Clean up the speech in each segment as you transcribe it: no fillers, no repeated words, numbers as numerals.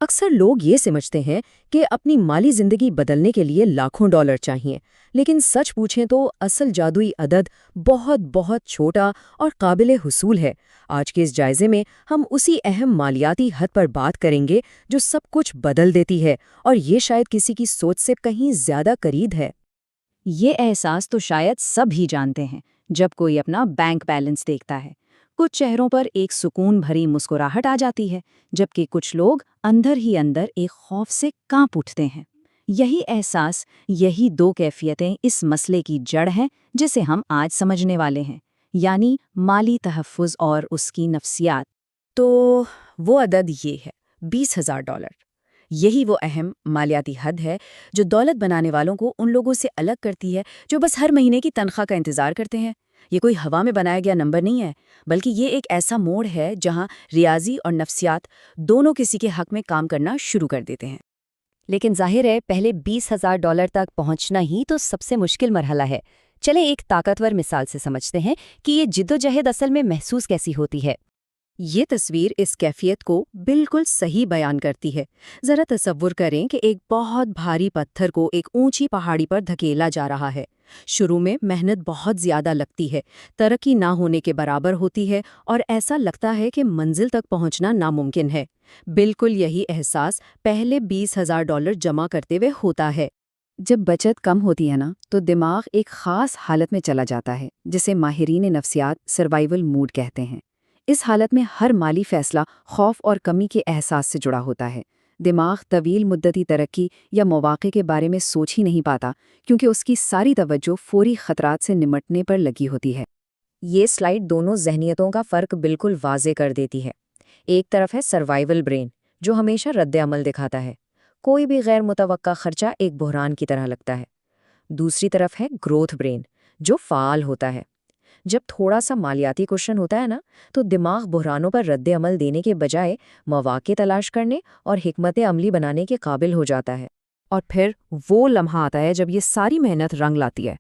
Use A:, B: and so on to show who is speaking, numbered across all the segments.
A: اکثر لوگ یہ سمجھتے ہیں کہ اپنی مالی زندگی بدلنے کے لیے لاکھوں ڈالر چاہیے، لیکن سچ پوچھیں تو اصل جادوئی عدد بہت بہت چھوٹا اور قابل حصول ہے۔ آج کے اس جائزے میں ہم اسی اہم مالیاتی حد پر بات کریں گے جو سب کچھ بدل دیتی ہے، اور یہ شاید کسی کی سوچ سے کہیں زیادہ قریب ہے۔
B: یہ احساس تو شاید سب ہی جانتے ہیں جب کوئی اپنا بینک بیلنس دیکھتا ہے۔ کچھ چہروں پر ایک سکون بھری مسکراہٹ آ جاتی ہے، جبکہ کچھ لوگ اندر ہی اندر ایک خوف سے کانپ اٹھتے ہیں۔ یہی احساس، یہی دو کیفیتیں اس مسئلے کی جڑ ہیں جسے ہم آج سمجھنے والے ہیں، یعنی مالی تحفظ اور اس کی نفسیات۔
A: تو وہ عدد یہ ہے $20,000۔ یہی وہ اہم مالیاتی حد ہے جو دولت بنانے والوں کو ان لوگوں سے الگ کرتی ہے جو بس ہر مہینے کی تنخواہ کا انتظار کرتے ہیں۔ یہ کوئی ہوا میں بنایا گیا نمبر نہیں ہے، بلکہ یہ ایک ایسا موڑ ہے جہاں ریاضی اور نفسیات دونوں کسی کے حق میں کام کرنا شروع کر دیتے ہیں۔
C: لیکن ظاہر ہے پہلے $20,000 تک پہنچنا ہی تو سب سے مشکل مرحلہ ہے۔ چلیں ایک طاقتور مثال سے سمجھتے ہیں کہ یہ جدوجہد اصل میں محسوس کیسی ہوتی ہے۔
A: یہ تصویر اس کیفیت کو بالکل صحیح بیان کرتی ہے۔ ذرا تصور کریں کہ ایک بہت بھاری پتھر کو ایک اونچی پہاڑی پر دھکیلا جا رہا ہے۔ شروع میں محنت بہت زیادہ لگتی ہے، ترقی نہ ہونے کے برابر ہوتی ہے، اور ایسا لگتا ہے کہ منزل تک پہنچنا ناممکن ہے۔ بالکل یہی احساس پہلے $20,000 جمع کرتے ہوئے ہوتا ہے۔
B: جب بچت کم ہوتی ہے نا، تو دماغ ایک خاص حالت میں چلا جاتا ہے جسے ماہرین نفسیات سروائیول موڈ کہتے ہیں۔ اس حالت میں ہر مالی فیصلہ خوف اور کمی کے احساس سے جڑا ہوتا ہے۔ دماغ طویل مدتی ترقی یا مواقع کے بارے میں سوچ ہی نہیں پاتا، کیونکہ اس کی ساری توجہ فوری خطرات سے نمٹنے پر لگی ہوتی ہے۔
C: یہ سلائیڈ دونوں ذہنیتوں کا فرق بالکل واضح کر دیتی ہے۔ ایک طرف ہے سروائیول برین، جو ہمیشہ رد عمل دکھاتا ہے، کوئی بھی غیر متوقع خرچہ ایک بحران کی طرح لگتا ہے۔ دوسری طرف ہے گروتھ برین، جو فعال ہوتا ہے۔ جب تھوڑا سا مالیاتی کوشن ہوتا ہے نا، تو دماغ بحرانوں پر رد عمل دینے کے بجائے مواقع تلاش کرنے اور حکمت عملی بنانے کے قابل ہو جاتا ہے۔
A: اور پھر وہ لمحہ آتا ہے جب یہ ساری محنت رنگ لاتی ہے۔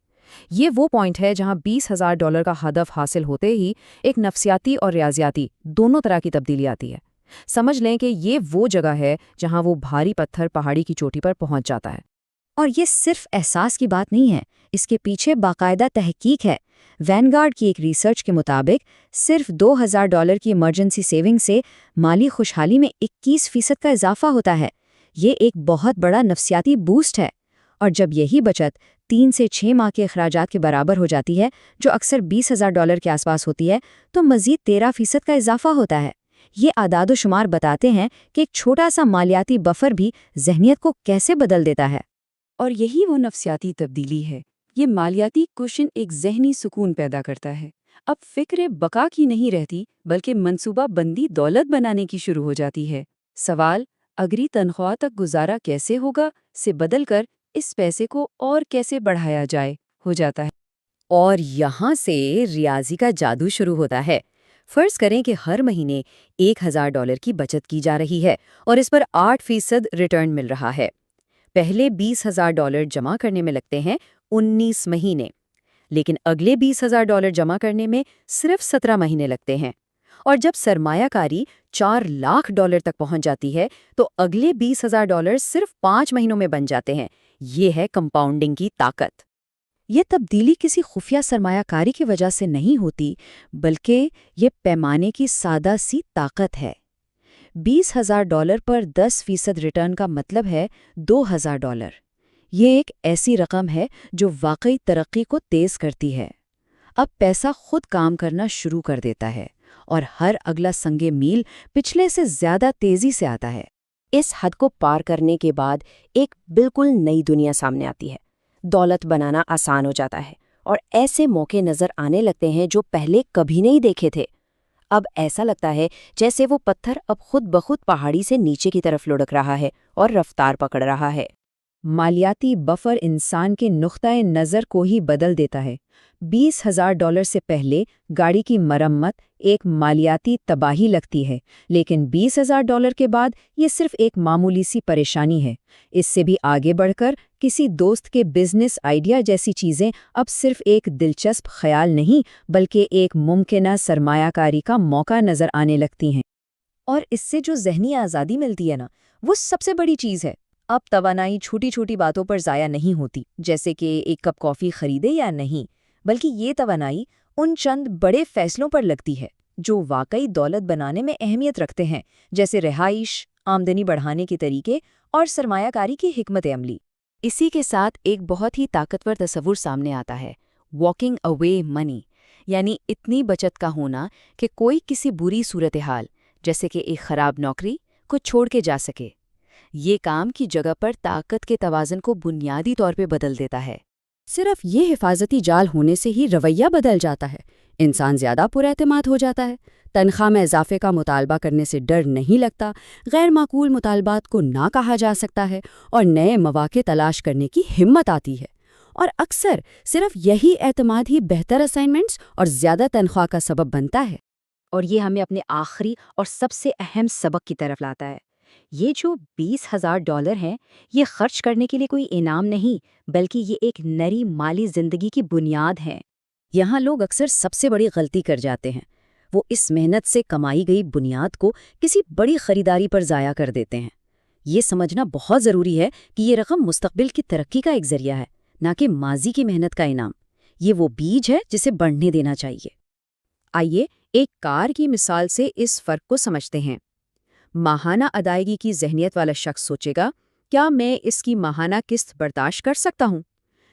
A: یہ وہ پوائنٹ ہے جہاں $20,000 کا ہدف حاصل ہوتے ہی ایک نفسیاتی اور ریاضیاتی دونوں طرح کی تبدیلی آتی ہے۔ سمجھ لیں کہ یہ وہ جگہ ہے جہاں وہ بھاری پتھر پہاڑی کی چوٹی پر پہنچ جاتا ہے۔
B: اور یہ صرف احساس کی بات نہیں ہے، اس کے پیچھے باقاعدہ تحقیق ہے۔ وینگارڈ کی ایک ریسرچ کے مطابق صرف $2,000 کی ایمرجنسی سیونگ سے مالی خوشحالی میں 21% کا اضافہ ہوتا ہے۔ یہ ایک بہت بڑا نفسیاتی بوسٹ ہے۔ اور جب یہی بچت 3 سے 6 ماہ کے اخراجات کے برابر ہو جاتی ہے، جو اکثر $20,000 کے آس پاس ہوتی ہے، تو مزید 13% کا اضافہ ہوتا ہے۔ یہ اعداد و شمار بتاتے ہیں کہ ایک چھوٹا سا مالیاتی بفر بھی ذہنیت کو کیسے بدل دیتا ہے۔
D: اور یہی وہ نفسیاتی تبدیلی ہے۔ یہ مالیاتی کوشن ایک ذہنی سکون پیدا کرتا ہے۔ اب فکر بقا کی نہیں رہتی، بلکہ منصوبہ بندی دولت بنانے کی شروع ہو جاتی ہے۔ سوال اگلی تنخواہ تک گزارا کیسے ہوگا سے بدل کر اس پیسے کو اور کیسے بڑھایا جائے ہو جاتا ہے۔
A: اور یہاں سے ریاضی کا جادو شروع ہوتا ہے۔ فرض کریں کہ ہر مہینے $1,000 کی بچت کی جا رہی ہے اور اس پر 8% ریٹرن مل رہا ہے۔ پہلے $20,000 جمع کرنے میں لگتے ہیں 19 مہینے، لیکن اگلے $20,000 جمع کرنے میں صرف 17 مہینے لگتے ہیں۔ اور جب سرمایہ کاری $4 لاکھ تک پہنچ جاتی ہے تو اگلے $20,000 صرف 5 مہینوں میں بن جاتے ہیں۔ یہ ہے کمپاؤنڈنگ کی طاقت۔
B: یہ تبدیلی کسی خفیہ سرمایہ کاری کی وجہ سے نہیں ہوتی، بلکہ یہ پیمانے کی سادہ سی طاقت ہے۔ $20,000 پر 10% ریٹرن کا مطلب ہے $2,000۔ یہ ایک ایسی رقم ہے جو واقعی ترقی کو تیز کرتی ہے۔ اب پیسہ خود کام کرنا شروع کر دیتا ہے اور ہر اگلا سنگ میل پچھلے سے زیادہ تیزی سے آتا ہے۔
C: اس حد کو پار کرنے کے بعد ایک بالکل نئی دنیا سامنے آتی ہے۔ دولت بنانا آسان ہو جاتا ہے اور ایسے موقع نظر آنے لگتے ہیں جو پہلے کبھی نہیں دیکھے تھے۔ اب ایسا لگتا ہے جیسے وہ پتھر اب خود بخود پہاڑی سے نیچے کی طرف لڑک رہا ہے اور رفتار پکڑ رہا ہے۔
B: مالیاتی بفر انسان کے نقطۂ نظر کو ہی بدل دیتا ہے۔ $20,000 سے پہلے گاڑی کی مرمت ایک مالیاتی تباہی لگتی ہے، لیکن $20,000 کے بعد یہ صرف ایک معمولی سی پریشانی ہے۔ اس سے بھی آگے بڑھ کر کسی دوست کے بزنس آئیڈیا جیسی چیزیں اب صرف ایک دلچسپ خیال نہیں، بلکہ ایک ممکنہ سرمایہ کاری کا موقع نظر آنے لگتی ہیں۔ اور اس سے جو ذہنی آزادی ملتی ہے نا، وہ سب سے بڑی چیز ہے۔ اب توانائی چھوٹی چھوٹی باتوں پر ضائع نہیں ہوتی، جیسے کہ ایک کپ کافی خریدے یا نہیں، بلکہ یہ توانائی ان چند بڑے فیصلوں پر لگتی ہے جو واقعی دولت بنانے میں اہمیت رکھتے ہیں، جیسے رہائش، آمدنی بڑھانے کے طریقے اور سرمایہ کاری کی حکمت عملی۔
A: اسی کے ساتھ ایک بہت ہی طاقتور تصور سامنے آتا ہے، واکنگ اوے منی، یعنی اتنی بچت کا ہونا کہ کوئی کسی بری صورتحال جیسے کہ ایک خراب نوکری کو چھوڑ کے جا سکے۔ یہ کام کی جگہ پر طاقت کے توازن کو بنیادی طور پہ بدل دیتا ہے۔
B: صرف یہ حفاظتی جال ہونے سے ہی رویہ بدل جاتا ہے، انسان زیادہ پر اعتماد ہو جاتا ہے، تنخواہ میں اضافے کا مطالبہ کرنے سے ڈر نہیں لگتا، غیر معقول مطالبات کو نہ کہا جا سکتا ہے اور نئے مواقع تلاش کرنے کی ہمت آتی ہے۔ اور اکثر صرف یہی اعتماد ہی بہتر اسائنمنٹس اور زیادہ تنخواہ کا سبب بنتا ہے۔
C: اور یہ ہمیں اپنے آخری اور سب سے اہم سبق کی طرف لاتا ہے۔ یہ جو $20,000 ہیں، یہ خرچ کرنے کے لیے کوئی انعام نہیں، بلکہ یہ ایک نئی مالی زندگی کی بنیاد ہے۔
B: یہاں لوگ اکثر سب سے بڑی غلطی کر جاتے ہیں، وہ اس محنت سے کمائی گئی بنیاد کو کسی بڑی خریداری پر ضائع کر دیتے ہیں۔ یہ سمجھنا بہت ضروری ہے کہ یہ رقم مستقبل کی ترقی کا ایک ذریعہ ہے، نہ کہ ماضی کی محنت کا انعام۔ یہ وہ بیج ہے جسے بڑھنے دینا چاہیے۔
D: آئیے ایک کار کی مثال سے اس فرق کو سمجھتے ہیں۔ ماہانہ ادائیگی کی ذہنیت والا شخص سوچے گا، کیا میں اس کی ماہانہ قسط برداشت کر سکتا ہوں؟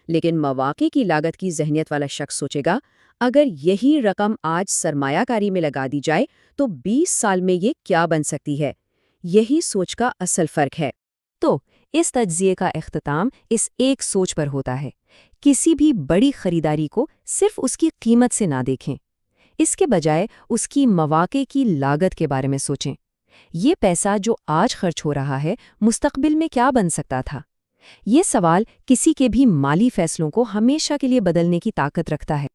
D: لیکن مواقع کی لاگت کی ذہنیت والا شخص سوچے گا، اگر یہی رقم آج سرمایہ کاری میں لگا دی جائے تو 20 سال میں یہ کیا بن سکتی ہے؟ یہی سوچ کا اصل فرق ہے۔
C: تو اس تجزیے کا اختتام اس ایک سوچ پر ہوتا ہے، کسی بھی بڑی خریداری کو صرف اس کی قیمت سے نہ دیکھیں، اس کے بجائے اس کی مواقع کی لاگت کے بارے میں سوچیں۔ یہ پیسہ جو آج خرچ ہو رہا ہے، مستقبل میں کیا بن سکتا تھا؟ یہ سوال کسی کے بھی مالی فیصلوں کو ہمیشہ کے لیے بدلنے کی طاقت رکھتا ہے۔